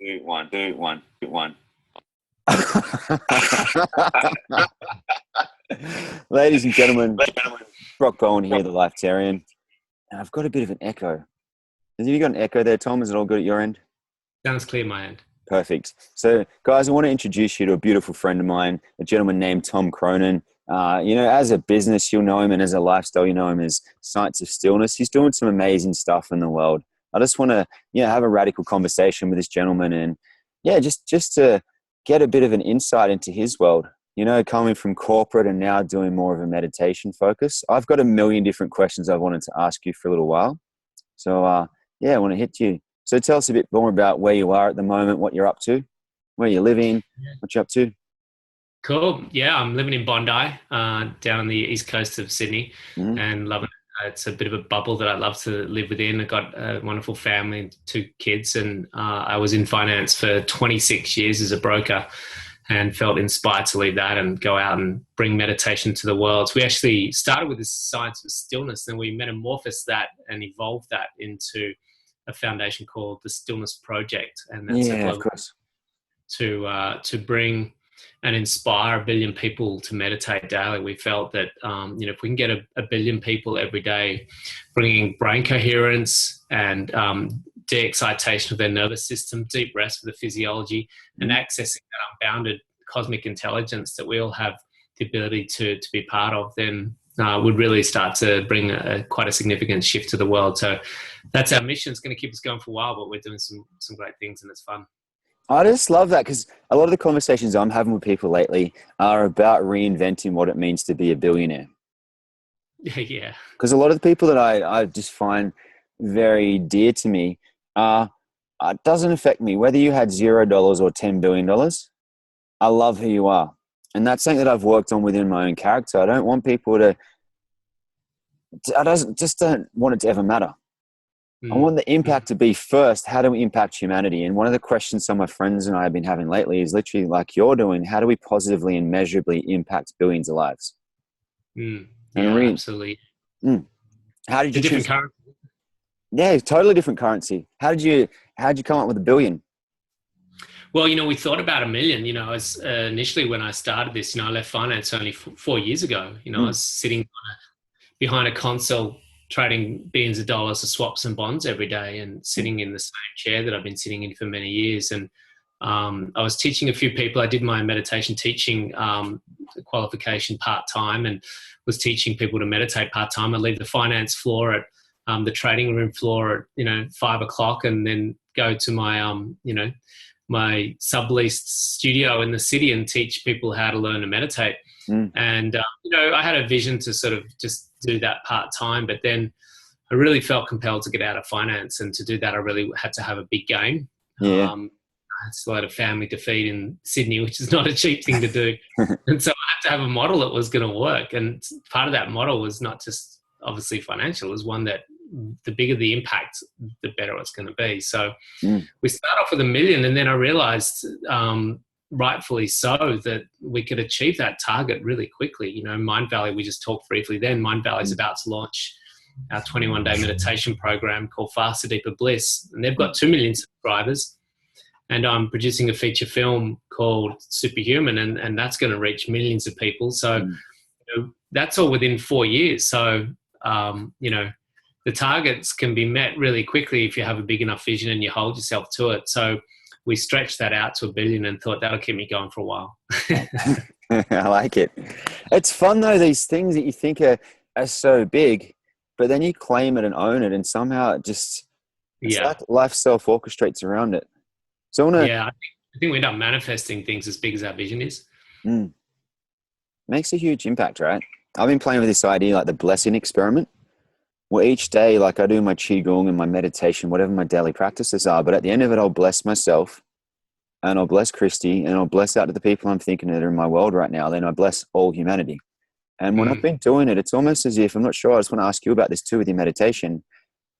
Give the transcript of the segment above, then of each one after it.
Two, one, two, one, two, one. Ladies and gentlemen, Brock Bowen here, the Lifetarian. And I've got a bit of an echo. Have you got an echo there, Tom? Is it all good at your end? Sounds clear my end. Perfect. So, guys, I want to introduce you to a beautiful friend of mine, a gentleman named Tom Cronin. As a business, you'll know him, and as a lifestyle, you know him as Science of Stillness. He's doing some amazing stuff in the world. I just want to, have a radical conversation with this gentleman and, just to get a bit of an insight into his world. Coming from corporate and now doing more of a meditation focus. I've got a million different questions I wanted to ask you for a little while. So, I want to hit you. So tell us a bit more about where you are at the moment, what you're up to, where you're living, what you're up to. Cool. Yeah, I'm living in Bondi, down on the east coast of Sydney, and loving it. It's a bit of a bubble that I love to live within. I've got a wonderful family and 2 kids, and I was in finance for 26 years as a broker and felt inspired to leave that and go out and bring meditation to the world. So we actually started with this Science of Stillness, then we metamorphosed that and evolved that into a foundation called the Stillness Project. And that's a global, to bring and inspire 1 billion people to meditate daily. We felt that, if we can get a billion people every day bringing brain coherence and de-excitation of their nervous system, deep rest for the physiology, and accessing that unbounded cosmic intelligence that we all have the ability to be part of, then would really start to bring quite a significant shift to the world. So that's our mission. It's going to keep us going for a while, but we're doing some great things and it's fun. I just love that, because a lot of the conversations I'm having with people lately are about reinventing what it means to be a billionaire. Yeah. Because a lot of the people that I just find very dear to me, it doesn't affect me. Whether you had $0 or $10 billion, I love who you are. And that's something that I've worked on within my own character. I don't want people don't want it to ever matter. I want the impact to be first. How do we impact humanity? And one of the questions some of my friends and I have been having lately is literally like you're doing, how do we positively and measurably impact billions of lives? Absolutely. How did you different currency? Yeah, totally different currency. How'd you come up with $1 billion? Well, we thought about 1 million, as initially when I started this, I left finance only 4 years ago. I was sitting behind a console trading billions of dollars of swaps and bonds every day and sitting in the same chair that I've been sitting in for many years. And I was teaching a few people. I did my meditation teaching qualification part-time and was teaching people to meditate part-time. I leave the finance floor at the trading room floor at, 5 o'clock and then go to my, my subleased studio in the city and teach people how to learn to meditate. And, I had a vision to sort of just do that part-time, but then I really felt compelled to get out of finance, and to do that I really had to have a big game. I still had a family to feed in Sydney, which is not a cheap thing to do. And so I had to have a model that was going to work. And part of that model was not just obviously financial, it was one that the bigger the impact, the better it's going to be. So we start off with 1 million, and then I realized, rightfully so, that we could achieve that target really quickly. Mind Valley, we just talked briefly then. Mind Valley is about to launch our 21-day meditation program called Faster, Deeper Bliss. And they've got 2 million subscribers. And I'm producing a feature film called Superhuman, and that's going to reach millions of people. So that's all within 4 years. So, the targets can be met really quickly if you have a big enough vision and you hold yourself to it. So we stretched that out to 1 billion and thought that'll keep me going for a while. I like it. It's fun though, these things that you think are so big, but then you claim it and own it, and somehow it's like life self-orchestrates around it. So I think we end up manifesting things as big as our vision is. Makes a huge impact, right? I've been playing with this idea, like the blessing experiment, where each day, like I do my qigong and my meditation, whatever my daily practices are, but at the end of it, I'll bless myself and I'll bless Christie and I'll bless out to the people I'm thinking that are in my world right now. Then I bless all humanity. And when I've been doing it, it's almost as if, I'm not sure, I just want to ask you about this too with your meditation,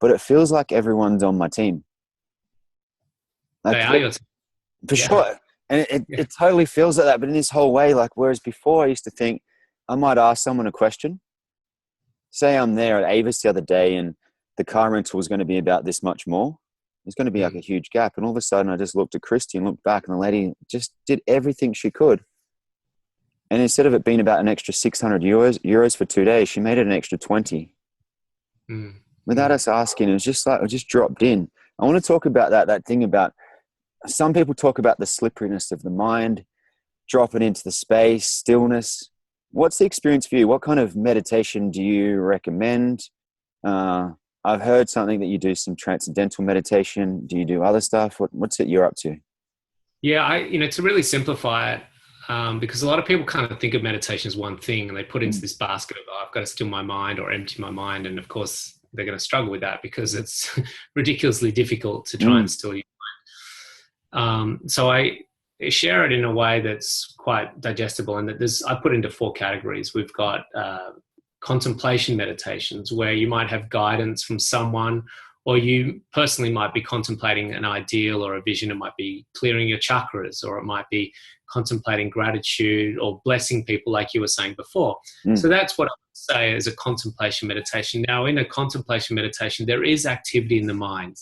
but it feels like everyone's on my team. Like, they are your team. For sure. And it totally feels like that. But in this whole way, like, whereas before I used to think I might ask someone a question. Say I'm there at Avis the other day and the car rental was going to be about this much more. There's going to be like a huge gap. And all of a sudden I just looked at Christie and looked back, and the lady just did everything she could. And instead of it being about an extra 600 euros for 2 days, she made it an extra 20 without us asking. It was just like, it just dropped in. I want to talk about that thing about, some people talk about the slipperiness of the mind, dropping into the space, stillness. What's the experience for you? What kind of meditation do you recommend? I've heard something that you do some transcendental meditation. Do you do other stuff? What's it you're up to? Yeah, to really simplify it, because a lot of people kind of think of meditation as one thing, and they put into this basket of, I've got to still my mind or empty my mind. And of course, they're going to struggle with that because it's ridiculously difficult to try and still your mind. So I share it in a way that's quite digestible, and that I put into 4 categories. We've got contemplation meditations, where you might have guidance from someone, or you personally might be contemplating an ideal or a vision. It might be clearing your chakras, or it might be contemplating gratitude or blessing people, like you were saying before. So that's what I would say is a contemplation meditation. Now, in a contemplation meditation, there is activity in the mind.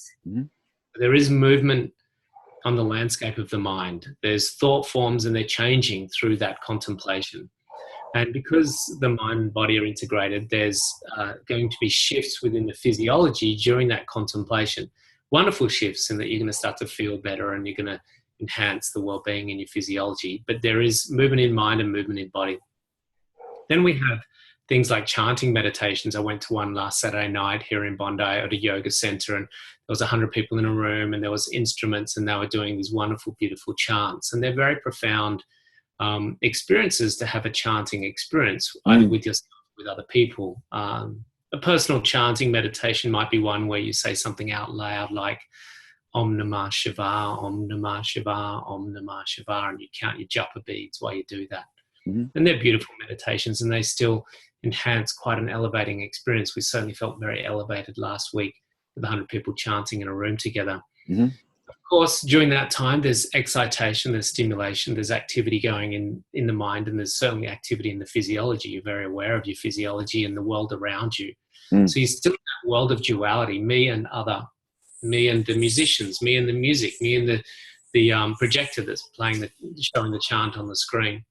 There is movement on the landscape of the mind. There's thought forms, and they're changing through that contemplation. And because the mind and body are integrated, there's going to be shifts within the physiology during that contemplation. Wonderful shifts in that you're going to start to feel better, and you're going to enhance the well-being in your physiology. But there is movement in mind and movement in body. Then we have things like chanting meditations. I went to one last Saturday night here in Bondi at a yoga center, and there was 100 people in a room, and there was instruments, and they were doing these wonderful, beautiful chants. And they're very profound experiences to have a chanting experience, either with yourself or with other people. A personal chanting meditation might be one where you say something out loud like Om Namah Shivaya, Om Namah Shivaya, Om Namah Shivaya, and you count your japa beads while you do that. And they're beautiful meditations, and they still enhance quite an elevating experience. We certainly felt very elevated last week with 100 people chanting in a room together. Of course, during that time, there's excitation, there's stimulation, there's activity going in the mind, and there's certainly activity in the physiology. You're very aware of your physiology and the world around you. So you're still in that world of duality, me and other, me and the musicians, me and the music, me and the projector that's showing the chant on the screen.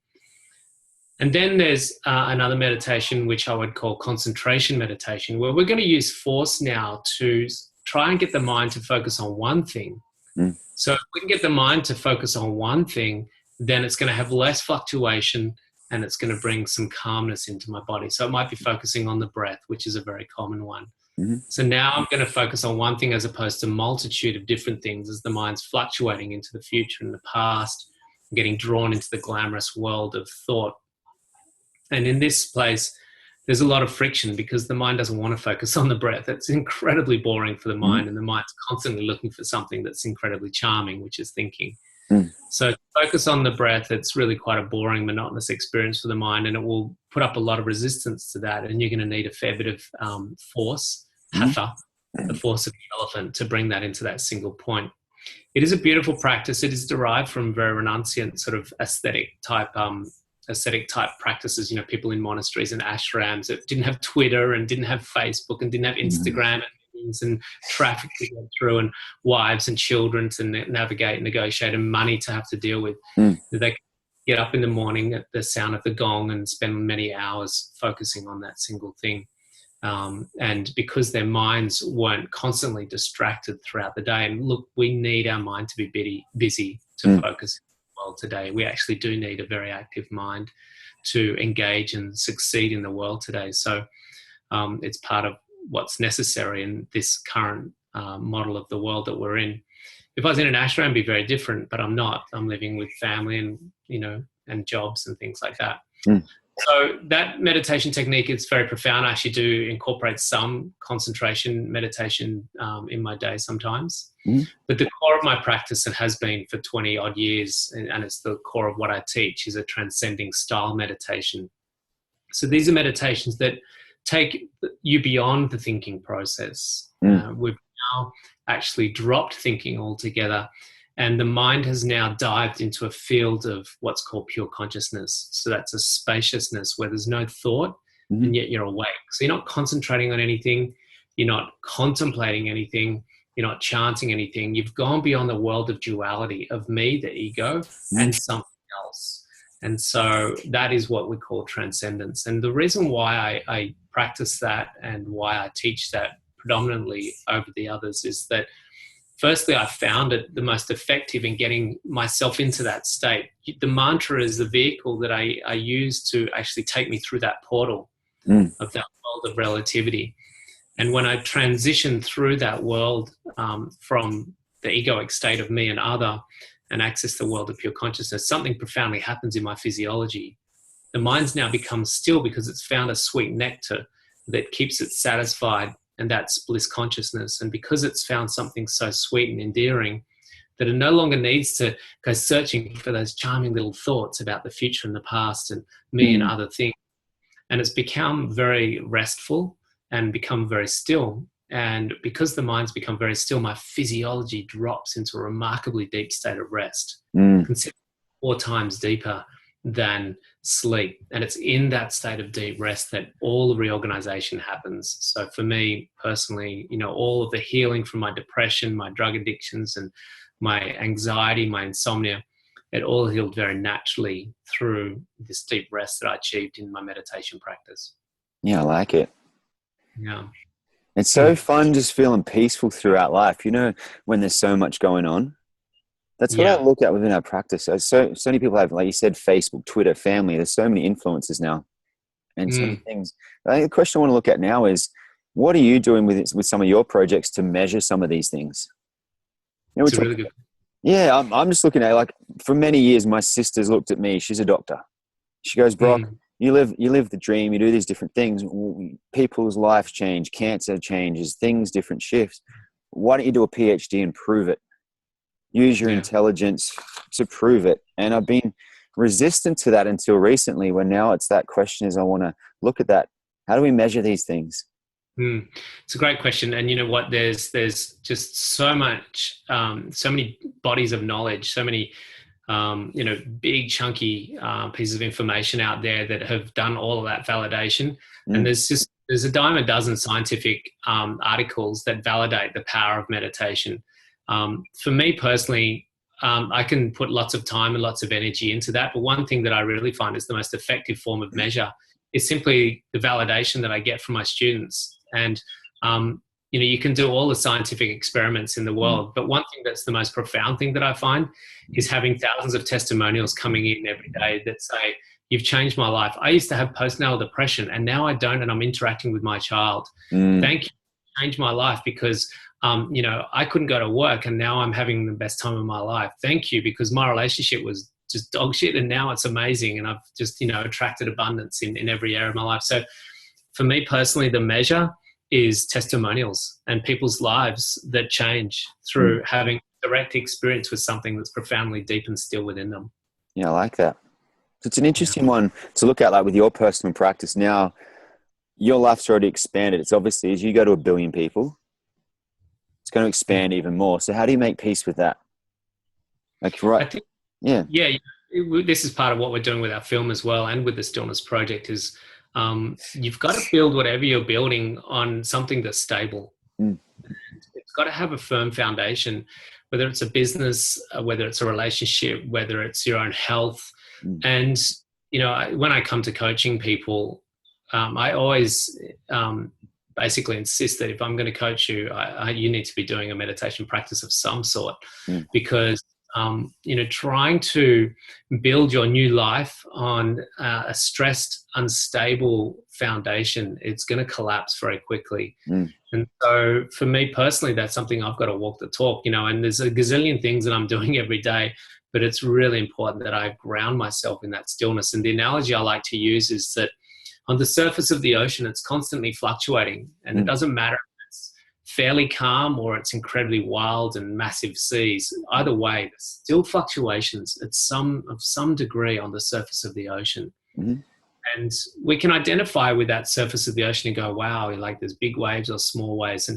And then there's another meditation, which I would call concentration meditation, where we're going to use force now to try and get the mind to focus on one thing. So if we can get the mind to focus on one thing, then it's going to have less fluctuation, and it's going to bring some calmness into my body. So it might be focusing on the breath, which is a very common one. So now I'm going to focus on one thing as opposed to a multitude of different things, as the mind's fluctuating into the future and the past, getting drawn into the glamorous world of thought. And in this place, there's a lot of friction because the mind doesn't want to focus on the breath. It's incredibly boring for the mind, and the mind's constantly looking for something that's incredibly charming, which is thinking. So to focus on the breath, it's really quite a boring, monotonous experience for the mind, and it will put up a lot of resistance to that. And you're going to need a fair bit of force, hatha, the force of the elephant, to bring that into that single point. It is a beautiful practice. It is derived from very renunciant sort of ascetic type practices, people in monasteries and ashrams that didn't have Twitter and didn't have Facebook and didn't have Instagram and traffic to go through, and wives and children to navigate and negotiate, and money to have to deal with. They could get up in the morning at the sound of the gong and spend many hours focusing on that single thing. And because their minds weren't constantly distracted throughout the day, and look, we need our mind to be busy to focus world today. We actually do need a very active mind to engage and succeed in the world today. So it's part of what's necessary in this current model of the world that we're in. If I was in an ashram, it'd be very different, but I'm not. I'm living with family and, and jobs and things like that. So that meditation technique is very profound. I actually do incorporate some concentration meditation in my day sometimes. But the core of my practice, and has been for 20 odd years, and it's the core of what I teach, is a transcending style meditation. So these are meditations that take you beyond the thinking process. We've now actually dropped thinking altogether, and the mind has now dived into a field of what's called pure consciousness. So that's a spaciousness where there's no thought, and yet you're awake. So you're not concentrating on anything. You're not contemplating anything. you're not chanting anything. You've gone beyond the world of duality of me, the ego, and something else. And so that is what we call transcendence. And the reason why I practice that and why I teach that predominantly over the others is that, firstly, I found it the most effective in getting myself into that state. The mantra is the vehicle that I use to actually take me through that portal of that world of relativity. And when I transition through that world from the egoic state of me and other and access the world of pure consciousness, something profoundly happens in my physiology. The mind's now becomes still because it's found a sweet nectar that keeps it satisfied, and that's bliss consciousness. And because it's found something so sweet and endearing that it no longer needs to go searching for those charming little thoughts about the future and the past and me and other things. And it's become very restful and become very still. And because the mind's become very still, my physiology drops into a remarkably deep state of rest, considered 4 times deeper than sleep. And it's in that state of deep rest that all the reorganization happens. So for me personally, all of the healing from my depression, my drug addictions, and my anxiety, my insomnia, it all healed very naturally through this deep rest that I achieved in my meditation practice. Yeah, I like it. Yeah. It's so fun just feeling peaceful throughout life, when there's so much going on. That's what I look at within our practice. So many people have, like you said, Facebook, Twitter, family. There's so many influences now and so many things. I think the question I want to look at now is, what are you doing with some of your projects to measure some of these things? It's really good. Yeah, I'm just looking at, like, for many years, my sister's looked at me. She's a doctor. She goes, Brock, you live the dream. You do these different things. People's lives change. Cancer changes. Different shifts. Why don't you do a PhD and prove it? Use your intelligence to prove it. And I've been resistant to that until recently, when now it's that question is, I want to look at that. How do we measure these things? It's a great question. And you know what, there's just so much, so many bodies of knowledge, so many, big chunky pieces of information out there that have done all of that validation. And there's a dime a dozen scientific articles that validate the power of meditation. For me personally, I can put lots of time and lots of energy into that. But one thing that I really find is the most effective form of measure is simply the validation that I get from my students. And, you can do all the scientific experiments in the world, but one thing that's the most profound thing that I find is having thousands of testimonials coming in every day that say, you've changed my life. I used to have postnatal depression and now I don't, and I'm interacting with my child. Thank you. Changed my life because I couldn't go to work and now I'm having the best time of my life. Thank you, because my relationship was just dog shit and now it's amazing and I've just, attracted abundance in every area of my life. So for me personally, the measure is testimonials and people's lives that change through having direct experience with something that's profoundly deep and still within them. Yeah, I like that. So it's an interesting one to look at, like with your personal practice. Now, your life's already expanded. It's obviously, as you go to 1 billion people, it's going to expand even more. So how do you make peace with that? Like, right. I think, this is part of what we're doing with our film as well, and with the Stillness Project is you've got to build whatever you're building on something that's stable. It's got to have a firm foundation, whether it's a business, whether it's a relationship, whether it's your own health. And, when I come to coaching people, I always basically insist that if I'm going to coach you, you need to be doing a meditation practice of some sort, because trying to build your new life on a stressed, unstable foundation, it's going to collapse very quickly. And so for me personally, that's something I've got to walk the talk, and there's a gazillion things that I'm doing every day, but it's really important that I ground myself in that stillness. And the analogy I like to use is that on the surface of the ocean, it's constantly fluctuating, and it doesn't matter if it's fairly calm or it's incredibly wild and massive seas. Either way, there's still fluctuations of some degree on the surface of the ocean. And we can identify with that surface of the ocean and go, wow, like there's big waves or small waves,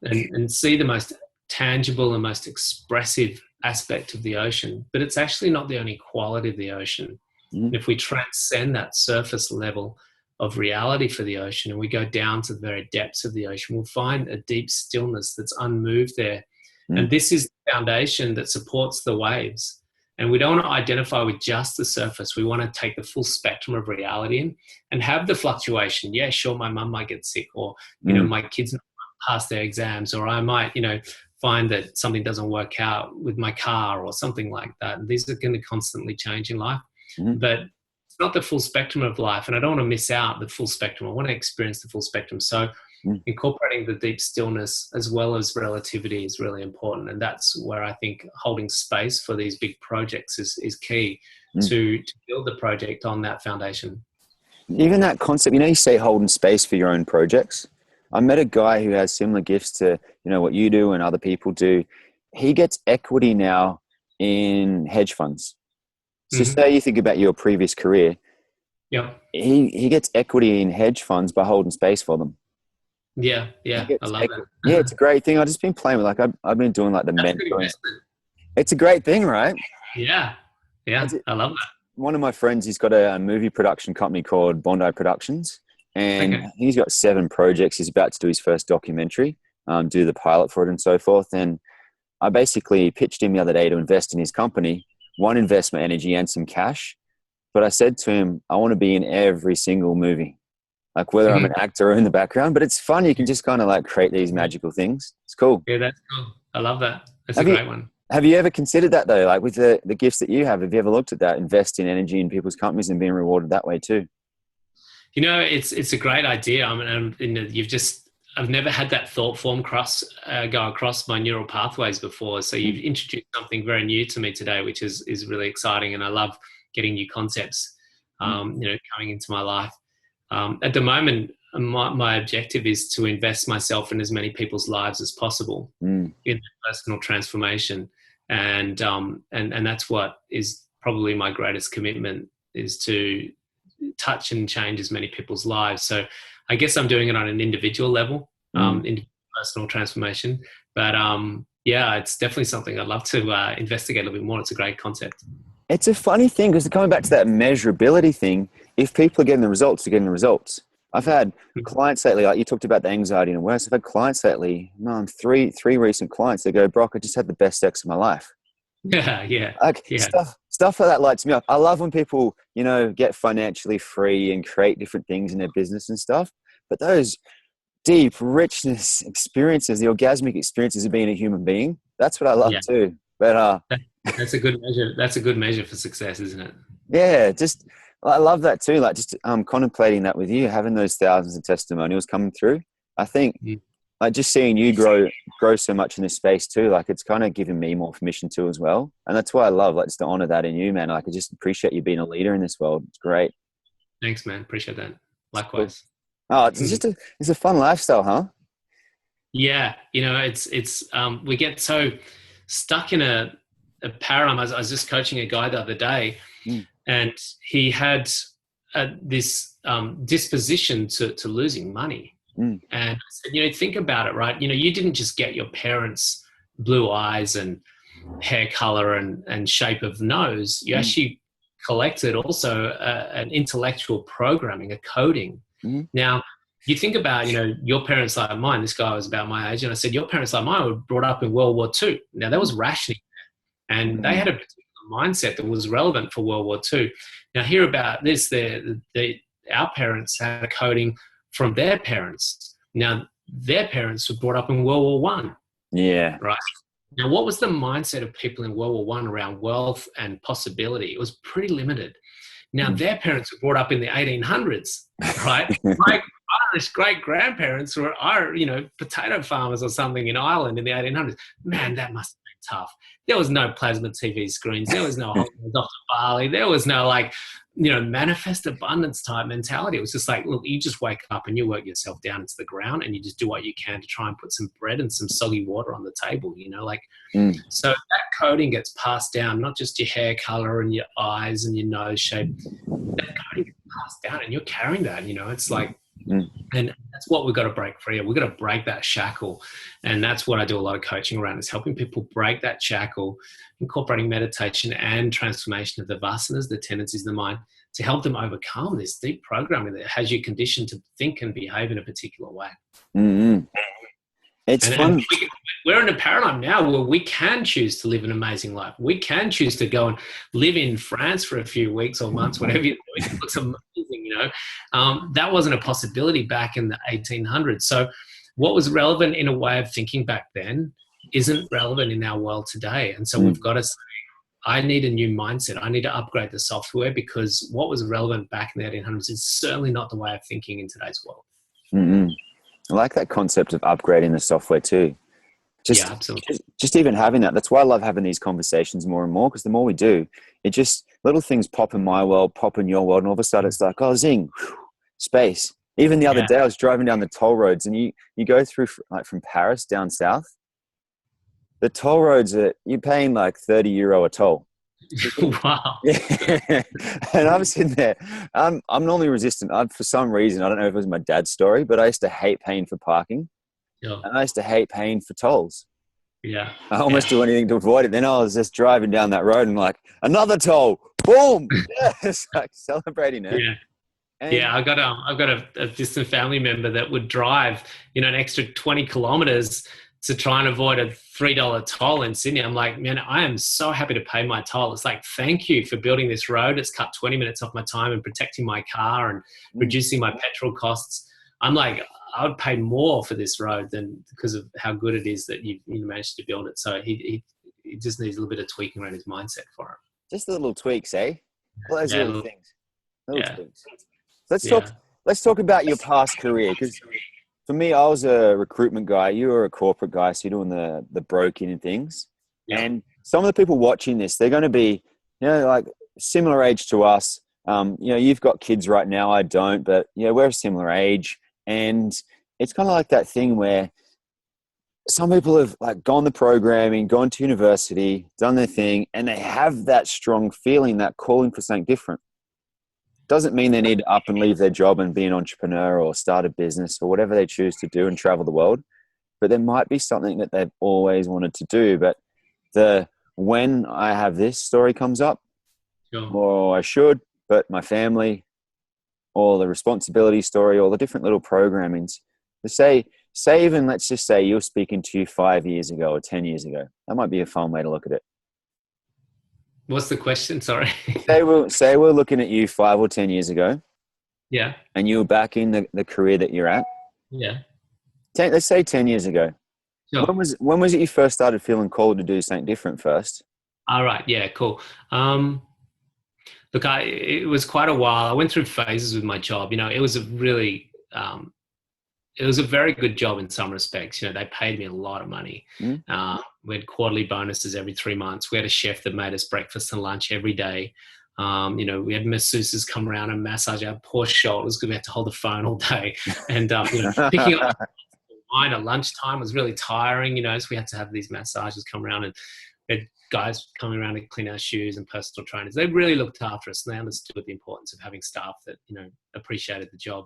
and see the most tangible and most expressive aspect of the ocean. But it's actually not the only quality of the ocean. If we transcend that surface level, of reality for the ocean, and we go down to the very depths of the ocean, we'll find a deep stillness that's unmoved there. And this is the foundation that supports the waves. And we don't want to identify with just the surface. We want to take the full spectrum of reality in and have the fluctuation. Yeah, sure, my mum might get sick, or, you know, my kids might pass their exams, or I might, you know, find that something doesn't work out with my car or something like that. And these are going to constantly change in life. But it's not the full spectrum of life. And I don't want to miss out the full spectrum. I want to experience the full spectrum. So incorporating the deep stillness as well as relativity is really important. And that's where I think holding space for these big projects is key to build the project on that foundation. Even that concept, you know, you say holding space for your own projects. I met a guy who has similar gifts to, you know, what you do and other people do. He gets equity now in hedge funds. So say you think about your previous career. Yeah. He gets equity in hedge funds by holding space for them. Yeah. I love that. Yeah, it's a great thing. I've just been playing with, like, I've been doing like the mentoring. It's a great thing, right? Yeah. I love that. One of my friends, he's got a movie production company called Bondi Productions. And I think he's got 7 projects. He's about to do his first documentary, do the pilot for it and so forth. And I basically pitched him the other day to invest in his company, invest my energy and some cash. But I said to him, I want to be in every single movie, like whether I'm an actor or in the background. But it's fun. You can just kind of like create these magical things. It's cool. Yeah, that's cool. I love that. That's a great one. Have you ever considered that though? Like with the gifts that you have you ever looked at that, invest in energy in people's companies and being rewarded that way too? You know, it's a great idea. I mean, I've never had that thought form go across my neural pathways before. So you've introduced something very new to me today, which is really exciting. And I love getting new concepts, you know, coming into my life. At the moment, my objective is to invest myself in as many people's lives as possible in personal transformation. And that's what is probably my greatest commitment, is to touch and change as many people's lives. So I guess I'm doing it on an individual level, in personal transformation. But yeah, it's definitely something I'd love to investigate a little bit more. It's a great concept. It's a funny thing, because coming back to that measurability thing, if people are getting the results, they're getting the results. I've had clients lately, like you talked about the anxiety and awareness. I've had clients lately, three recent clients, they go, Brock, I just had the best sex of my life. Yeah. Stuff like that lights me up. I love when people, you know, get financially free and create different things in their business and stuff. But those deep richness experiences, the orgasmic experiences of being a human being, that's what I love too. But that's a good measure. That's a good measure for success, isn't it? Yeah, I love that too. Like just contemplating that with you, having those thousands of testimonials coming through. I think like just seeing you grow so much in this space too, like it's kind of giving me more permission too as well. And that's why I love, like, just to honor that in you, man. Like I just appreciate you being a leader in this world. It's great. Thanks, man. Appreciate that. Likewise. Oh, it's a fun lifestyle, huh? Yeah. You know, it's we get so stuck in a paradigm. I was just coaching a guy the other day, and he had this disposition to losing money. And I said, you know, think about it, right? You know, you didn't just get your parents' blue eyes and hair color and shape of nose. You actually collected also an intellectual programming, a coding. Now, you think about, you know, your parents like mine. This guy was about my age, and I said, your parents like mine were brought up in World War II. Now, that was rationing, and they had a particular mindset that was relevant for World War II. Now, hear about this: our parents had a coding from their parents. Now, their parents were brought up in World War One. Yeah. Right. Now, what was the mindset of people in World War One around wealth and possibility? It was pretty limited. Now, their parents were brought up in the 1800s, right? My Irish great-grandparents were, you know, potato farmers or something in Ireland in the 1800s. Man, that must have been tough. There was no plasma TV screens. There was no Dr. Barley. There was no, like, you know, manifest abundance type mentality. It was just like, look, you just wake up and you work yourself down into the ground and you just do what you can to try and put some bread and some soggy water on the table, you know, like, so that coding gets passed down, not just your hair color and your eyes and your nose shape. That coding gets passed down and you're carrying that, you know, it's like, And that's what we've got to break free of. We've got to break that shackle. And that's what I do a lot of coaching around, is helping people break that shackle, incorporating meditation and transformation of the vasanas, the tendencies of the mind, to help them overcome this deep programming that has you conditioned to think and behave in a particular way. Mm-hmm. It's fun. We're in a paradigm now where we can choose to live an amazing life. We can choose to go and live in France for a few weeks or months, whatever you're doing. It looks amazing, you know. That wasn't a possibility back in the 1800s. So what was relevant in a way of thinking back then isn't relevant in our world today. And so we've got to say, I need a new mindset. I need to upgrade the software, because what was relevant back in the 1800s is certainly not the way of thinking in today's world. Mm-hmm. I like that concept of upgrading the software too. Yeah, absolutely. Just even having that. That's why I love having these conversations more and more, because the more we do, it just, little things pop in my world, pop in your world, and all of a sudden it's like, oh, zing, whew, space. Even the other day I was driving down the toll roads, and you go through, like, from Paris down south, the toll roads you're paying like €30 a toll. Wow. Yeah. And I'm sitting there. I'm normally resistant. For some reason, I don't know if it was my dad's story, but I used to hate paying for parking. Yeah. And I used to hate paying for tolls. Yeah. I almost do anything to avoid it. Then I was just driving down that road and like, another toll. Boom. Yes. Like celebrating it. Yeah. And yeah, I've got a distant family member that would drive, an extra 20 kilometers to try and avoid a $3 toll in Sydney. I'm like, man, I am so happy to pay my toll. It's like, thank you for building this road. It's cut 20 minutes off my time and protecting my car and reducing my petrol costs. I'm like, I would pay more for this road than because of how good it is that you managed to build it. So he just needs a little bit of tweaking around his mindset for it. Just the little tweaks, eh? All those little things. Little tweaks. Let's talk about your past career, because for me, I was a recruitment guy. You were a corporate guy, so you're doing the broking and things. Yeah. And some of the people watching this, they're going to be, like similar age to us. You've got kids right now. I don't, but we're a similar age. And it's kind of like that thing where some people have like gone the programming, gone to university, done their thing, and they have that strong feeling, that calling for something different. Doesn't mean they need to up and leave their job and be an entrepreneur or start a business or whatever they choose to do and travel the world. But there might be something that they've always wanted to do. But when I have this story comes up, or I should, but my family, or the responsibility story, or the different little programmings, to say even, let's just say you're speaking to you 5 years ago or 10 years ago. That might be a fun way to look at it. What's the question? Sorry. say we're looking at you 5 or 10 years ago. Yeah. And you were back in the career that you're at. Yeah. Let's say 10 years ago. Sure. When was it you first started feeling called to do something different first? All right. Yeah, cool. Look, it was quite a while. I went through phases with my job. It was a really, it was a very good job in some respects. They paid me a lot of money. We had quarterly bonuses every 3 months. We had a chef that made us breakfast and lunch every day. We had masseuses come around and massage our poor shoulders because we had to hold the phone all day. And, picking up wine at lunchtime was really tiring, so we had to have these massages come around, and we had guys coming around to clean our shoes and personal trainers. They really looked after us, and they understood the importance of having staff that, appreciated the job.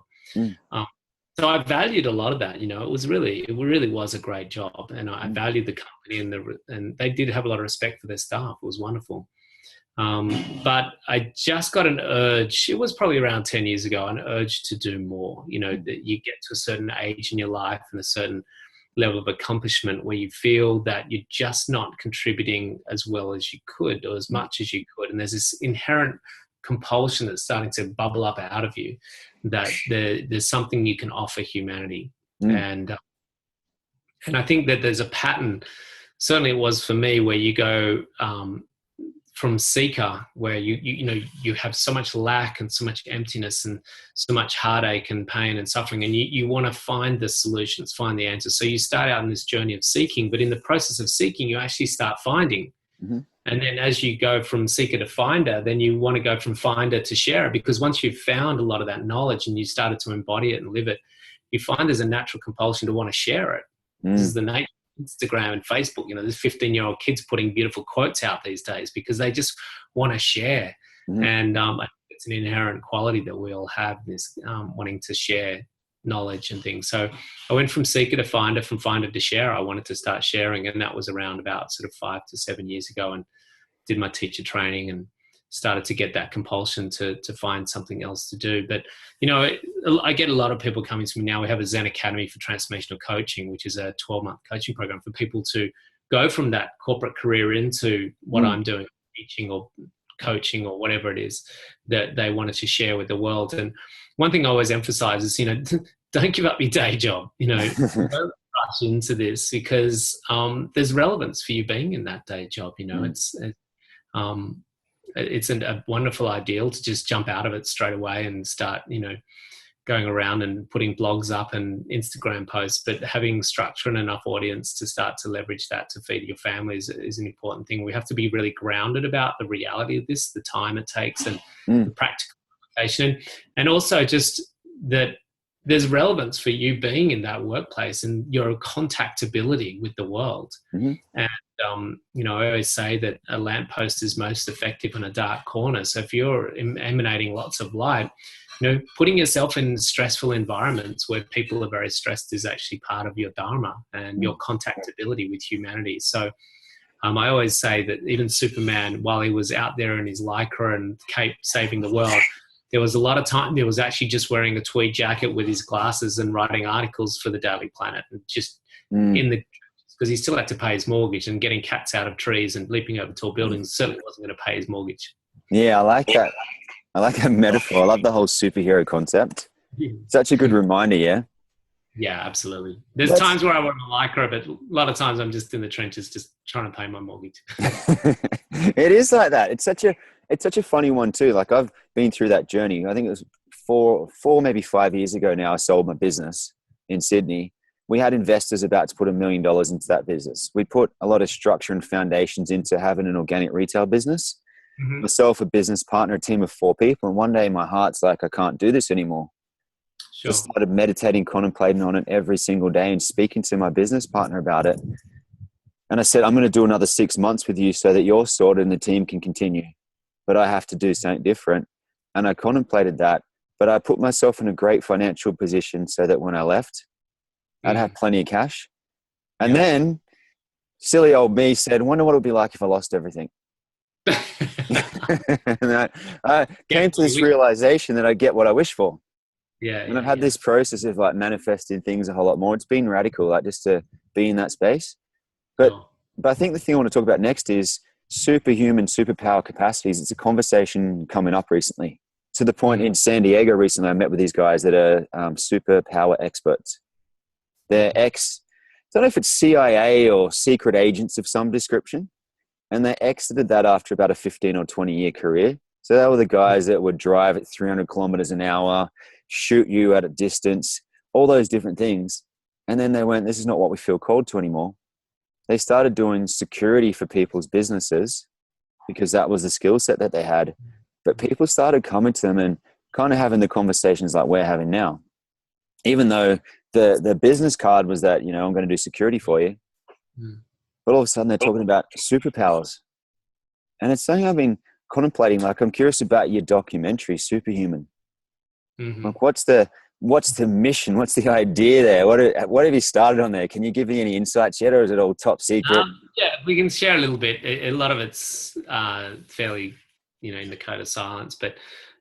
So I valued a lot of that. It really was a great job, and I valued the company, and they did have a lot of respect for their staff. It was wonderful. But I just got an urge. It was probably around 10 years ago, an urge to do more. That you get to a certain age in your life and a certain level of accomplishment where you feel that you're just not contributing as well as you could, or as much as you could, and there's this inherent compulsion that's starting to bubble up out of you, that there's something you can offer humanity. And I think that there's a pattern, certainly it was for me, where you go from seeker, where you have so much lack and so much emptiness and so much heartache and pain and suffering, and you want to find the solutions, find the answers. So you start out in this journey of seeking, but in the process of seeking, you actually start finding. And then as you go from seeker to finder, then you want to go from finder to sharer, because once you've found a lot of that knowledge and you started to embody it and live it, you find there's a natural compulsion to want to share it. This is the nature of Instagram and Facebook. There's 15-year-old kids putting beautiful quotes out these days because they just want to share. And I think it's an inherent quality that we all have, this wanting to share knowledge and things. So I went from seeker to finder, from finder to sharer. I wanted to start sharing, and that was around about sort of 5 to 7 years ago, and did my teacher training and started to get that compulsion to find something else to do. But, you know, I get a lot of people coming to me now. We have a Zen Academy for Transformational Coaching, which is a 12-month coaching program for people to go from that corporate career into what I'm doing, teaching or coaching or whatever it is that they wanted to share with the world. And one thing I always emphasize is, you know, don't give up your day job, you know, don't rush into this, because there's relevance for you being in that day job. You know, it's a wonderful ideal to just jump out of it straight away and start, you know, going around and putting blogs up and Instagram posts, but having structure and enough audience to start to leverage that to feed your family is an important thing. We have to be really grounded about the reality of this, the time it takes, and the practical application, and also just that there's relevance for you being in that workplace and your contactability with the world. And, you know, I always say that a lamppost is most effective in a dark corner. So if you're emanating lots of light, you know, putting yourself in stressful environments where people are very stressed is actually part of your dharma and your contactability with humanity. So I always say that even Superman, while he was out there in his lycra and cape saving the world, there was a lot of time he was actually just wearing a tweed jacket with his glasses and writing articles for the Daily Planet, and just in the, because he still had to pay his mortgage, and getting cats out of trees and leaping over tall buildings certainly wasn't going to pay his mortgage. Yeah, I like that. I like that metaphor. I love the whole superhero concept. Such a good reminder, yeah? Yeah, absolutely. There's times where I wear my lycra, but a lot of times I'm just in the trenches just trying to pay my mortgage. It is like that. It's such a funny one too. Like, I've been through that journey. I think it was four, maybe 5 years ago now, I sold my business in Sydney. We had investors about to put $1 million into that business. We put a lot of structure and foundations into having an organic retail business. Myself, a business partner, a team of 4 people. And one day my heart's like, I can't do this anymore. Sure. I started meditating, contemplating on it every single day and speaking to my business partner about it. And I said, I'm going to do another 6 months with you so that you're sorted and the team can continue. But I have to do something different. And I contemplated that. But I put myself in a great financial position so that when I left, I'd have plenty of cash. And then silly old me said, I wonder what it would be like if I lost everything. And I came to this realization that I get what I wish for. And I've had this process of like manifesting things a whole lot more. It's been radical, like just to be in that space. But I think the thing I want to talk about next is superhuman, superpower capacities. It's a conversation coming up recently, to the point in San Diego recently. I met with these guys that are superpower experts. They're I don't know if it's CIA or secret agents of some description. And they exited that after about a 15 or 20 year career. So they were the guys that would drive at 300 kilometers an hour, shoot you at a distance, all those different things. And then they went, this is not what we feel called to anymore. They started doing security for people's businesses because that was the skill set that they had. But people started coming to them and kind of having the conversations like we're having now. Even though the business card was that, you know, I'm going to do security for you. But all of a sudden they're talking about superpowers. And it's something I've been contemplating. Like, I'm curious about your documentary, Superhuman. Like, what's the mission? What's the idea there? What have you started on there? Can you give me any insights yet, or is it all top secret? Yeah, we can share a little bit. A lot of it's fairly, you know, in the code of silence. But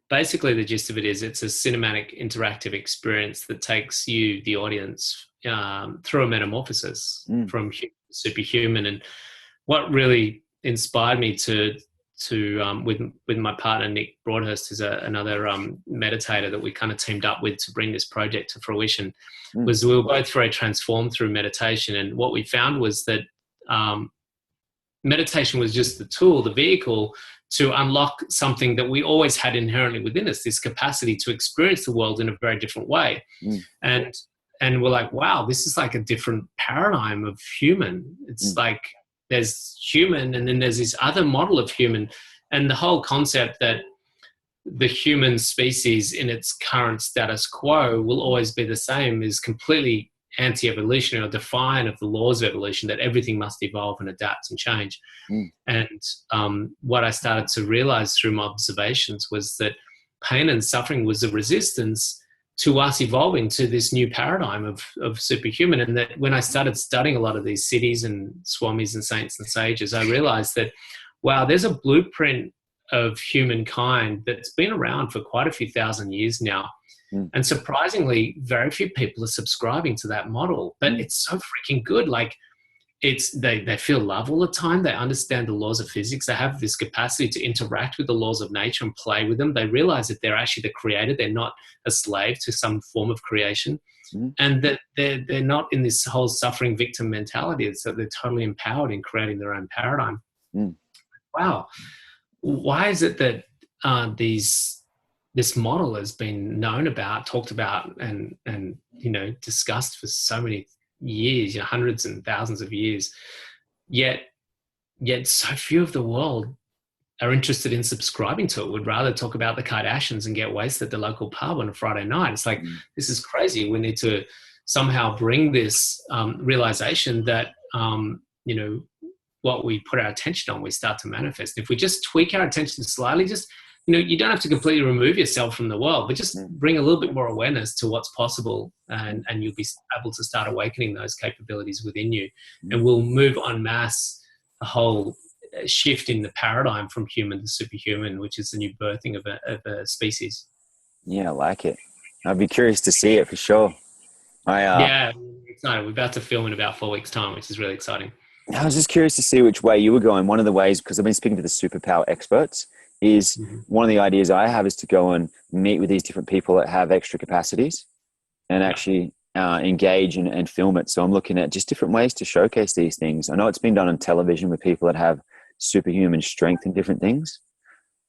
basically the gist of it is it's a cinematic interactive experience that takes you, the audience, through a metamorphosis from superhuman. And what really inspired me to with my partner Nick Broadhurst, who's another meditator that we kind of teamed up with to bring this project to fruition, was we were both very transformed through meditation. And what we found was that meditation was just the tool, the vehicle to unlock something that we always had inherently within us, this capacity to experience the world in a very different way. And we're like, wow, this is like a different paradigm of human. It's like there's human and then there's this other model of human. And the whole concept that the human species in its current status quo will always be the same is completely anti-evolutionary or defiant of the laws of evolution, that everything must evolve and adapt and change. And what I started to realize through my observations was that pain and suffering was a resistance to us evolving to this new paradigm of superhuman. And that when I started studying a lot of these siddhis and swamis and saints and sages, I realized that, wow, there's a blueprint of humankind that's been around for quite a few thousand years now. And surprisingly, very few people are subscribing to that model, but it's so freaking good. Like, they feel love all the time. They understand the laws of physics. They have this capacity to interact with the laws of nature and play with them. They realize that they're actually the creator. They're not a slave to some form of creation, and that they're not in this whole suffering victim mentality. It's that they're totally empowered in creating their own paradigm. Wow. Why is it that this model has been known about, talked about, and discussed for so many years, hundreds and thousands of years, yet so few of the world are interested in subscribing to it, would rather talk about the Kardashians and get wasted at the local pub on a Friday night? It's like, this is crazy. We need to somehow bring this realization that, what we put our attention on, we start to manifest. If we just tweak our attention slightly, just, you don't have to completely remove yourself from the world, but just bring a little bit more awareness to what's possible, and you'll be able to start awakening those capabilities within you. And we'll move en masse a whole shift in the paradigm from human to superhuman, which is the new birthing of a species. Yeah, I like it. I'd be curious to see it for sure. Yeah, we're excited. We're about to film in about 4 weeks' time, which is really exciting. I was just curious to see which way you were going. One of the ways, because I've been speaking to the superpower experts, is one of the ideas I have is to go and meet with these different people that have extra capacities and actually engage and film it. So I'm looking at just different ways to showcase these things. I know it's been done on television with people that have superhuman strength in different things,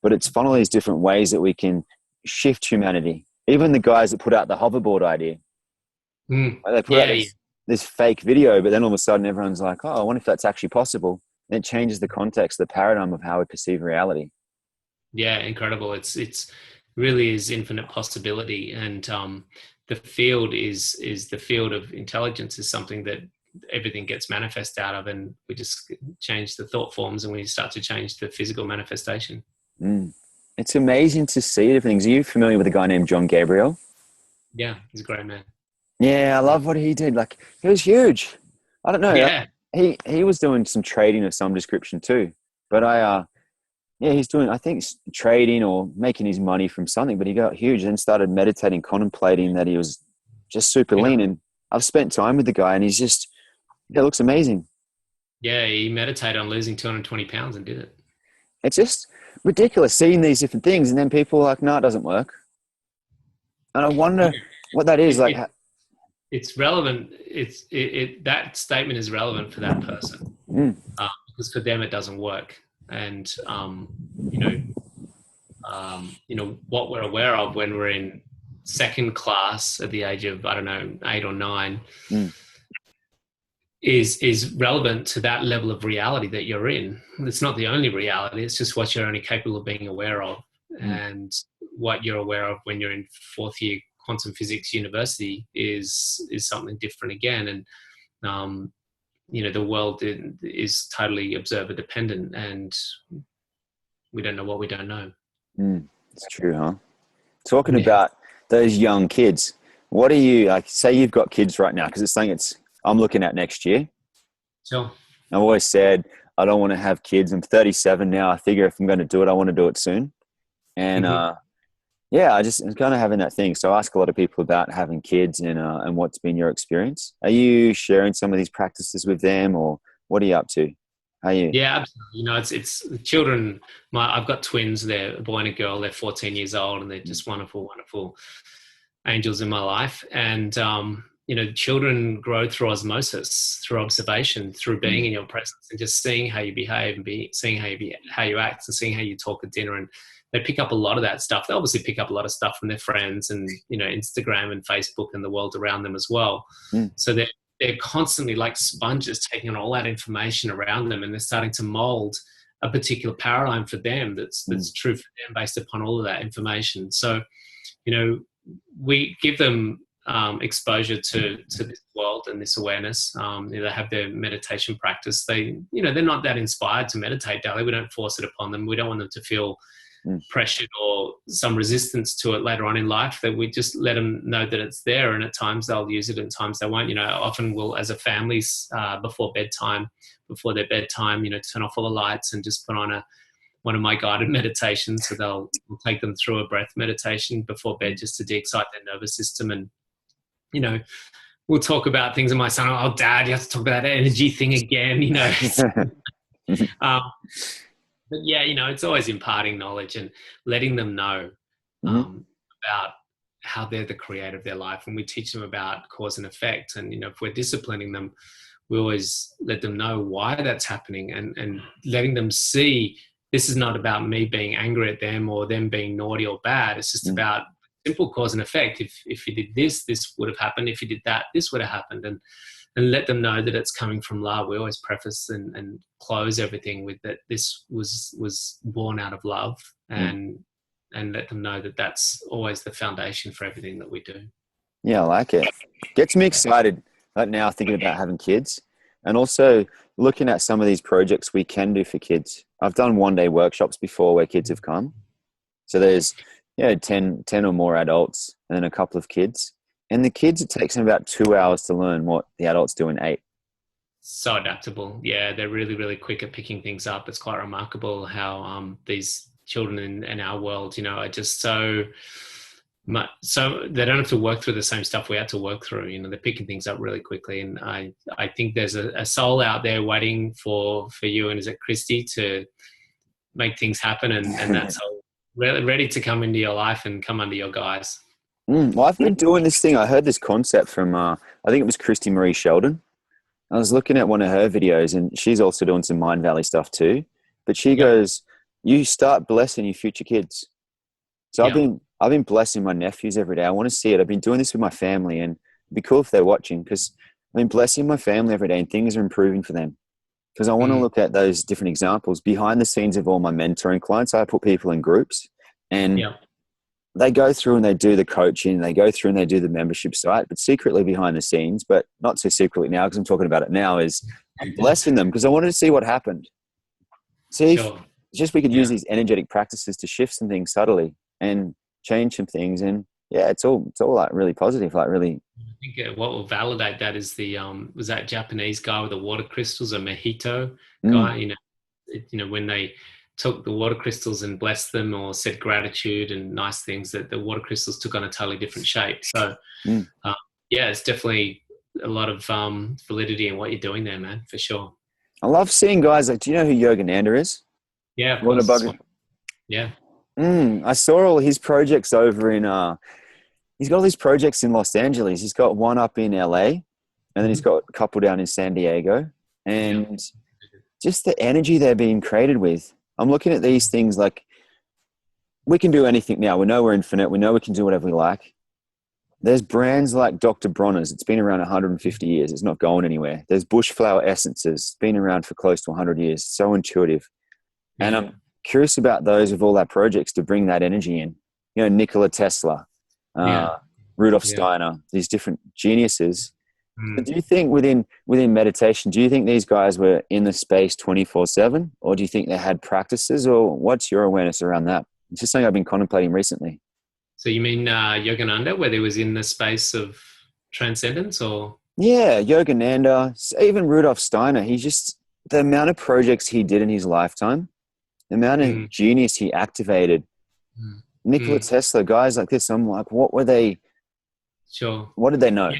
but it's fun, all these different ways that we can shift humanity. Even the guys that put out the hoverboard idea, they put out this fake video, but then all of a sudden everyone's like, oh, I wonder if that's actually possible. And it changes the context, the paradigm of how we perceive reality. Yeah, incredible. It's really is infinite possibility. And the field is the field of intelligence, is something that everything gets manifest out of, and we just change the thought forms and we start to change the physical manifestation. It's amazing to see different things. Are you familiar with a guy named John Gabriel? Yeah, he's a great man. Yeah, I love what he did. Like, he was huge. I don't know. Yeah. He was doing some trading of some description too. But he's doing, I think, trading or making his money from something, but he got huge and started meditating, contemplating that he was just super lean. And I've spent time with the guy and he's just, it looks amazing. Yeah, he meditated on losing 220 pounds and did it. It's just ridiculous seeing these different things. And then people are like, no, it doesn't work. And I wonder what that is. Like, it's relevant. That statement is relevant for that person because for them it doesn't work. And what we're aware of when we're in second class at the age of 8 or 9 is relevant to that level of reality that you're in. It's not the only reality. It's just what you're only capable of being aware of, and what you're aware of when you're in 4th year quantum physics university is something different again. And the world is totally observer dependent, and we don't know what we don't know. It's true, huh? Talking about those young kids, what are you, like, say you've got kids right now, because it's something I'm looking at next year. Sure. I've always said I don't want to have kids. I'm 37 now. I figure if I'm going to do it, I want to do it soon. And I'm kind of having that thing. So I ask a lot of people about having kids and what's been your experience. Are you sharing some of these practices with them, or what are you up to? How are you? Yeah, absolutely. It's children. I've got twins. They're a boy and a girl. They're 14 years old, and they're just wonderful, wonderful angels in my life. And children grow through osmosis, through observation, through being in your presence, and just seeing how you behave, and seeing how you act, and seeing how you talk at dinner. And they pick up a lot of that stuff. They obviously pick up a lot of stuff from their friends and, Instagram and Facebook and the world around them as well. So they're constantly like sponges taking on all that information around them, and they're starting to mold a particular paradigm for them that's true for them based upon all of that information. So, we give them exposure to this world and this awareness. They have their meditation practice. They're not that inspired to meditate daily. We don't force it upon them. We don't want them to feel pressured or some resistance to it later on in life, that we just let them know that it's there, and at times they'll use it and at times they won't. Often we'll, as a family, before their bedtime, turn off all the lights and just put on one of my guided meditations. So we'll take them through a breath meditation before bed just to de-excite their nervous system. And, we'll talk about things, and my son, oh, Dad, you have to talk about that energy thing again, But yeah, it's always imparting knowledge and letting them know about how they're the creator of their life. And we teach them about cause and effect. And, if we're disciplining them, we always let them know why that's happening, and letting them see this is not about me being angry at them or them being naughty or bad. It's just about simple cause and effect. If you did this, this would have happened. If you did that, this would have happened. And let them know that it's coming from love. We always preface and close everything with that this was born out of love, and let them know that that's always the foundation for everything that we do. Yeah, I like it. Gets me excited right now thinking about having kids, and also looking at some of these projects we can do for kids. I've done one-day workshops before where kids have come. So there's 10 or more adults and then a couple of kids. And the kids, it takes them about 2 hours to learn what the adults do in 8. So adaptable. Yeah, they're really, really quick at picking things up. It's quite remarkable how these children in our world, are just so they don't have to work through the same stuff we had to work through. They're picking things up really quickly. And I think there's a soul out there waiting for you, and is it Christie, to make things happen, and that's ready to come into your life and come under your guise. Well, I've been doing this thing. I heard this concept from, I think it was Christy Marie Sheldon. I was looking at one of her videos, and she's also doing some Mind Valley stuff too. But she goes, you start blessing your future kids. So I've been blessing my nephews every day. I want to see it. I've been doing this with my family, and it'd be cool if they're watching, because I've been blessing my family every day and things are improving for them. Because I want to look at those different examples behind the scenes of all my mentoring clients. I put people in groups, and they go through and they do the coaching, they go through and they do the membership site, but secretly behind the scenes, but not so secretly now because I'm talking about it now, is I'm blessing them because I wanted to see what happened. See, just we could use these energetic practices to shift some things subtly and change some things. And it's all like really positive, like really. I think what will validate that is was that Japanese guy with the water crystals, a mojito guy, when they took the water crystals and blessed them or said gratitude and nice things, that the water crystals took on a totally different shape. So, it's definitely a lot of validity in what you're doing there, man, for sure. I love seeing guys like, do you know who Yogananda is? Yeah, of course. Yeah. I saw all his projects over in, he's got all these projects in Los Angeles. He's got one up in LA, and then he's got a couple down in San Diego. And just the energy they're being created with. I'm looking at these things like, we can do anything now. We know we're infinite. We know we can do whatever we like. There's brands like Dr. Bronner's. It's been around 150 years. It's not going anywhere. There's Bushflower Essences. It's been around for close to 100 years. So intuitive. And I'm curious about those of all our projects to bring that energy in. Nikola Tesla, Rudolf Steiner, these different geniuses. So do you think within meditation, do you think these guys were in the space 24/7, or do you think they had practices, or what's your awareness around that? It's just something I've been contemplating recently. So you mean Yogananda, where he was in the space of transcendence, or? Yeah, Yogananda, even Rudolf Steiner. The amount of projects he did in his lifetime, the amount of genius he activated. Nikola Tesla, guys like this, I'm like, what were they? Sure. What did they know? Yeah.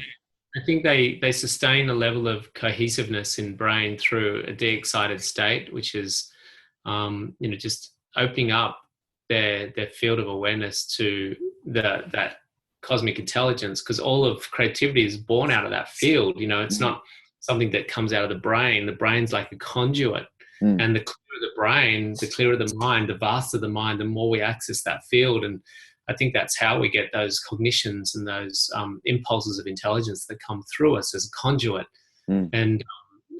I think they sustain a level of cohesiveness in brain through a de-excited state, which is, just opening up their field of awareness to that cosmic intelligence, because all of creativity is born out of that field. It's not something that comes out of the brain. The brain's like a conduit, and the clearer the brain, the clearer the mind, the vaster the mind, the more we access that field. And I think that's how we get those cognitions and those impulses of intelligence that come through us as a conduit. And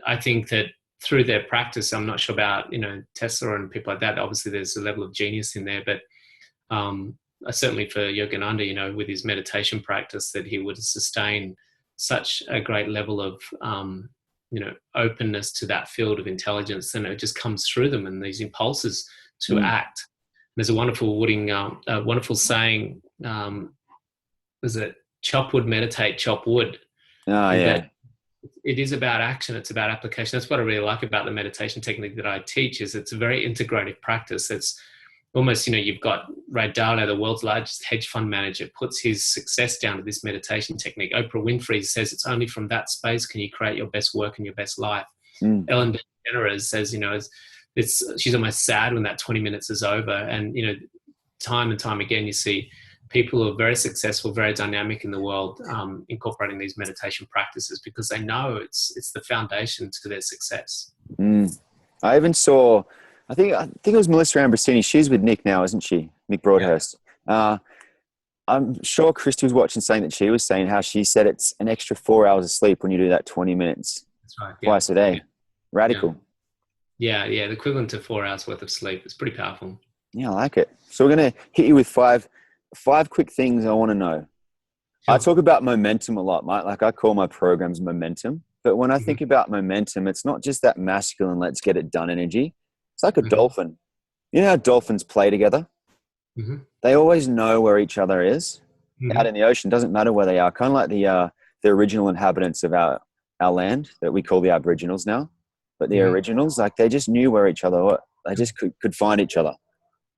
I think that through their practice, I'm not sure about, Tesla and people like that. Obviously, there's a level of genius in there, but certainly for Yogananda, with his meditation practice, that he would sustain such a great level of, openness to that field of intelligence, and it just comes through them and these impulses to act. There's a wonderful saying, was it chop wood, meditate, chop wood? Oh, yeah. That it is about action. It's about application. That's what I really like about the meditation technique that I teach, is it's a very integrative practice. It's almost, you've got Ray Dalio, the world's largest hedge fund manager, puts his success down to this meditation technique. Oprah Winfrey says it's only from that space can you create your best work and your best life. Ellen DeGeneres says, she's almost sad when that 20 minutes is over. And, time and time again, you see people who are very successful, very dynamic in the world, incorporating these meditation practices because they know it's the foundation to their success. I even saw, I think it was Melissa Ambrosini. She's with Nick now, isn't she? Nick Broadhurst. Yeah. I'm sure Christie was watching something that she was saying how she said it's an extra 4 hours of sleep when you do that 20 minutes. That's right. Yeah. Twice a day. Yeah. Radical. Yeah. The equivalent to 4 hours worth of sleep. It's pretty powerful. Yeah, I like it. So we're going to hit you with five quick things I want to know. Sure. I talk about momentum a lot. Like I call my programs momentum. But when I think about momentum, it's not just that masculine, let's get it done energy. It's like a dolphin. You know how dolphins play together? They always know where each other is out in the ocean. Doesn't matter where they are. Kind of like the original inhabitants of our land that we call the Aboriginals now. But the originals, like they just knew where each other were. They just could find each other.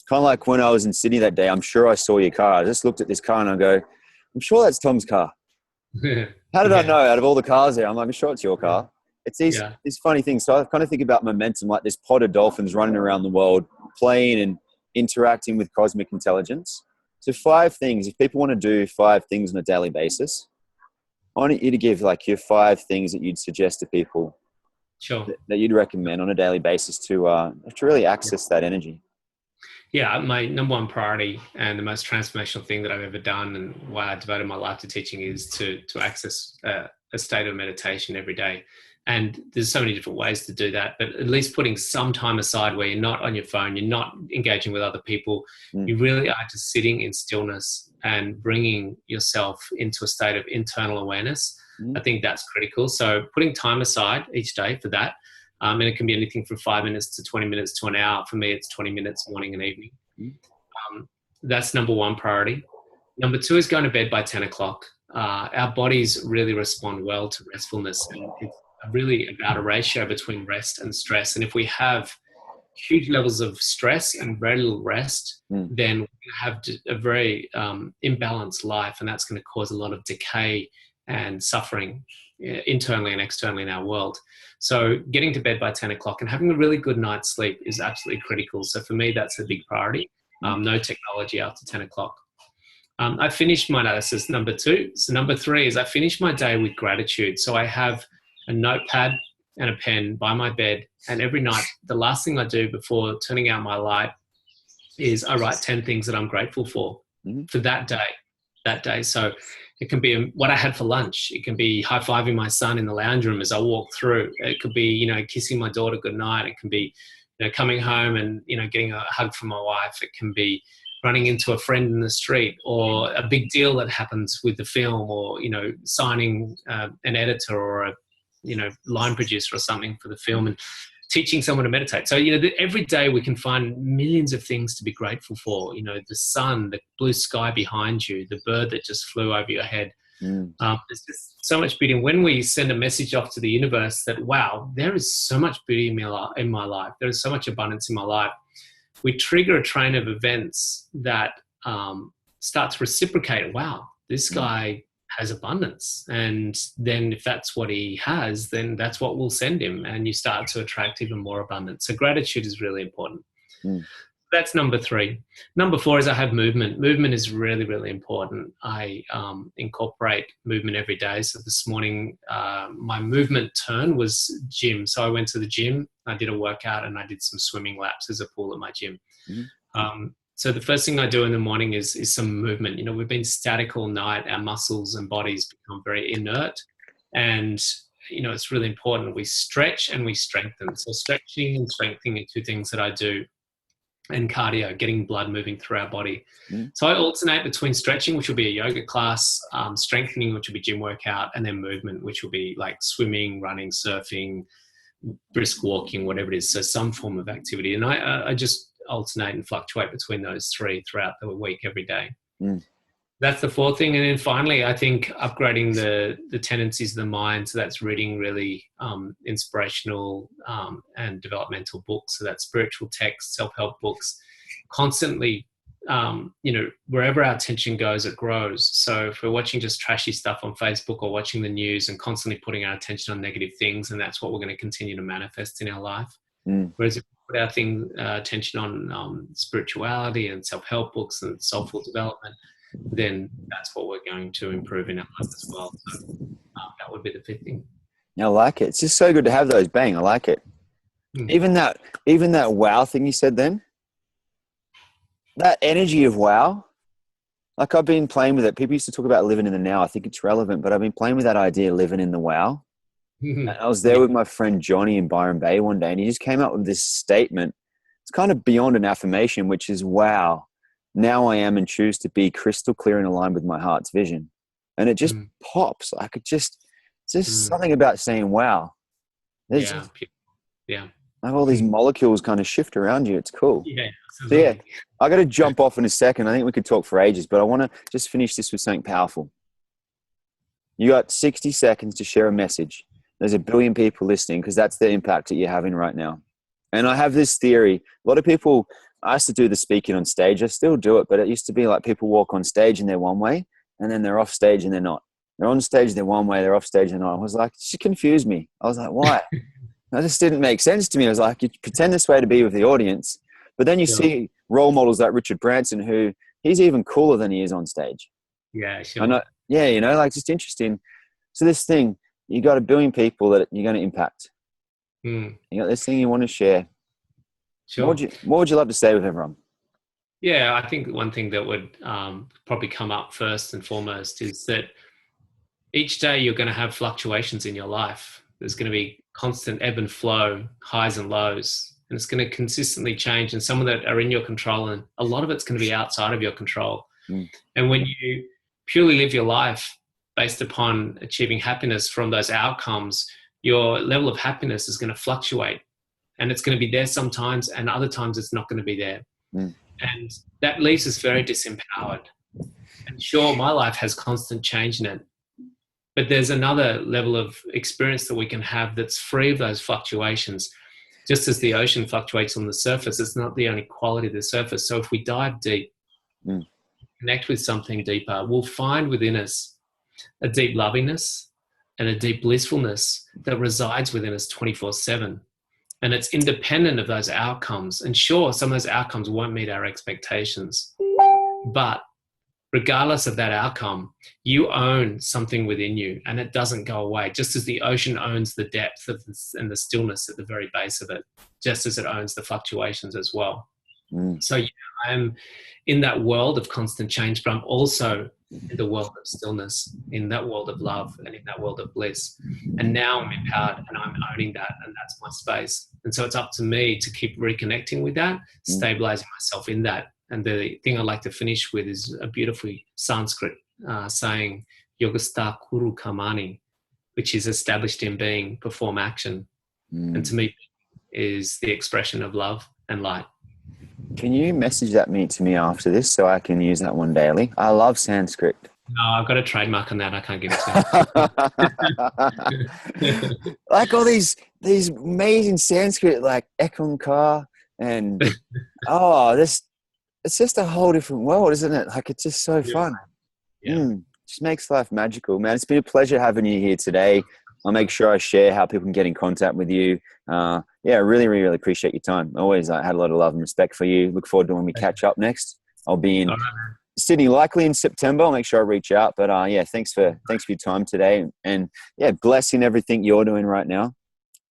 Kind of like when I was in Sydney that day, I'm sure I saw your car. I just looked at this car and I go, I'm sure that's Tom's car. How did I know out of all the cars there? I'm like, I'm sure it's your car. It's these funny things. So I kind of think about momentum like this pod of dolphins running around the world, playing and interacting with cosmic intelligence. So 5 things, if people want to do 5 things on a daily basis, I want you to give like your 5 things that you'd suggest to people. Sure. That you'd recommend on a daily basis to really access that energy. Yeah, my number one priority and the most transformational thing that I've ever done and why I devoted my life to teaching is to access a state of meditation every day. And there's so many different ways to do that, but at least putting some time aside where you're not on your phone, you're not engaging with other people, you really are just sitting in stillness and bringing yourself into a state of internal awareness. I think that's critical. So putting time aside each day for that. And it can be anything from 5 minutes to 20 minutes to an hour. For me, it's 20 minutes morning and evening. That's number one priority. Number 2 is going to bed by 10 o'clock. Our bodies really respond well to restfulness. And it's really about a ratio between rest and stress. And if we have huge levels of stress and very little rest, then we have a very imbalanced life. And that's going to cause a lot of decay and suffering internally and externally in our world. So getting to bed by 10 o'clock and having a really good night's sleep is absolutely critical. So for me, that's a big priority. No technology after 10 o'clock. I finished my analysis, number 2. So number 3 is I finish my day with gratitude. So I have a notepad and a pen by my bed. And every night, the last thing I do before turning out my light is I write 10 things that I'm grateful for that day. So it can be what I had for lunch. It can be high-fiving my son in the lounge room as I walk through. It could be, kissing my daughter goodnight. It can be, coming home and, getting a hug from my wife. It can be running into a friend in the street, or a big deal that happens with the film, or, signing an editor or a, line producer or something for the film, and teaching someone to meditate. So, every day we can find millions of things to be grateful for. The sun, the blue sky behind you, the bird that just flew over your head. There's just so much beauty. And when we send a message off to the universe that, wow, there is so much beauty in my life, there is so much abundance in my life, we trigger a train of events that start to reciprocate. Wow, this guy has abundance. And then if that's what he has, then that's what we'll send him. And you start to attract even more abundance. So gratitude is really important. That's number 3. Number 4 is I have movement. Movement is really, really important. I incorporate movement every day. So this morning, my movement turn was gym. So I went to the gym, I did a workout, and I did some swimming laps as a pool at my gym. So the first thing I do in the morning is some movement. We've been static all night. Our muscles and bodies become very inert. And, it's really important. We stretch and we strengthen. So stretching and strengthening are 2 things that I do. And cardio, getting blood moving through our body. So I alternate between stretching, which will be a yoga class, strengthening, which will be gym workout, and then movement, which will be like swimming, running, surfing, brisk walking, whatever it is. So some form of activity. And I alternate and fluctuate between those three throughout the week, every day. Mm. That's the fourth thing. And then finally, I think upgrading the tendencies of the mind. So that's reading really inspirational and developmental books. So that's spiritual texts, self-help books, constantly, wherever our attention goes, it grows. So if we're watching just trashy stuff on Facebook or watching the news and constantly putting our attention on negative things, and that's what we're going to continue to manifest in our life. Mm. Whereas if we put our attention on spirituality and self-help books and soulful development, then that's what we're going to improve in our life as well. So that would be the fifth thing. I like it. It's just so good to have those. Bang, I like it. Mm. Even that wow thing you said then, that energy of wow, like I've been playing with it. People used to talk about living in the now. I think it's relevant, but I've been playing with that idea, living in the wow. And I was there with my friend Johnny in Byron Bay one day, and he just came up with this statement. It's kind of beyond an affirmation, which is, wow, now I am and choose to be crystal clear and aligned with my heart's vision. And it just pops. Like it's just something about saying, wow. Yeah. Like all these molecules kind of shift around you. It's cool. Yeah. So yeah, I got to jump off in a second. I think we could talk for ages, but I want to just finish this with something powerful. You got 60 seconds to share a message. There's 1 billion people listening because that's the impact that you're having right now. And I have this theory. A lot of people, I used to do the speaking on stage. I still do it, but it used to be like people walk on stage and they're one way, and then they're off stage and they're not. They're on stage, they're one way, they're off stage and not. I was like, she confused me. I was like, why? That just didn't make sense to me. I was like, you pretend this way to be with the audience, but then you see role models like Richard Branson, who he's even cooler than he is on stage. Yeah, sure. I know, yeah, like just interesting. So this thing, you got 1 billion people that you're going to impact. You got this thing you want to share. Sure. What would you love to say with everyone? Yeah, I think one thing that would probably come up first and foremost is that each day you're going to have fluctuations in your life. There's going to be constant ebb and flow, highs and lows, and it's going to consistently change. And some of that are in your control, and a lot of it's going to be outside of your control. And when you purely live your life based upon achieving happiness from those outcomes, your level of happiness is going to fluctuate. And it's going to be there sometimes, and other times it's not going to be there. And that leaves us very disempowered. And sure, my life has constant change in it, but there's another level of experience that we can have that's free of those fluctuations. Just as the ocean fluctuates on the surface, it's not the only quality of the surface. So if we dive deep, connect with something deeper, we'll find within us a deep lovingness and a deep blissfulness that resides within us 24/7. And it's independent of those outcomes. And sure, some of those outcomes won't meet our expectations. But regardless of that outcome, you own something within you, and it doesn't go away. Just as the ocean owns the depth of this, and the stillness at the very base of it, just as it owns the fluctuations as well. So yeah, I'm in that world of constant change, but I'm also in the world of stillness, in that world of love, and in that world of bliss. And now I'm empowered and I'm owning that, and that's my space. And so it's up to me to keep reconnecting with that, stabilizing myself in that. And the thing I like to finish with is a beautiful Sanskrit saying, Yogastha Kuru Kamani, which is established in being, perform action. And to me is the expression of love and light. Can you message that to me after this so I can use that one daily? I love Sanskrit. No, I've got a trademark on that. I can't give it to you. Like all these amazing Sanskrit, like Ekankar and it's just a whole different world, isn't it? Like it's just so fun. Just makes life magical, man. It's been a pleasure having you here today. I'll make sure I share how people can get in contact with you. I really, really, really appreciate your time. Always had a lot of love and respect for you. Look forward to when we catch up next. I'll be in Sydney, likely in September. I'll make sure I reach out. But thanks for your time today. And blessing everything you're doing right now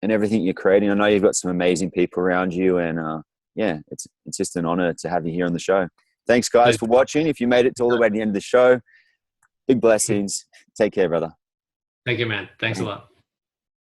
and everything you're creating. I know you've got some amazing people around you, and it's just an honor to have you here on the show. Thanks, guys, for watching. If you made it all the way to the end of the show, big blessings. Take care, brother. Thank you, man. Thanks a lot.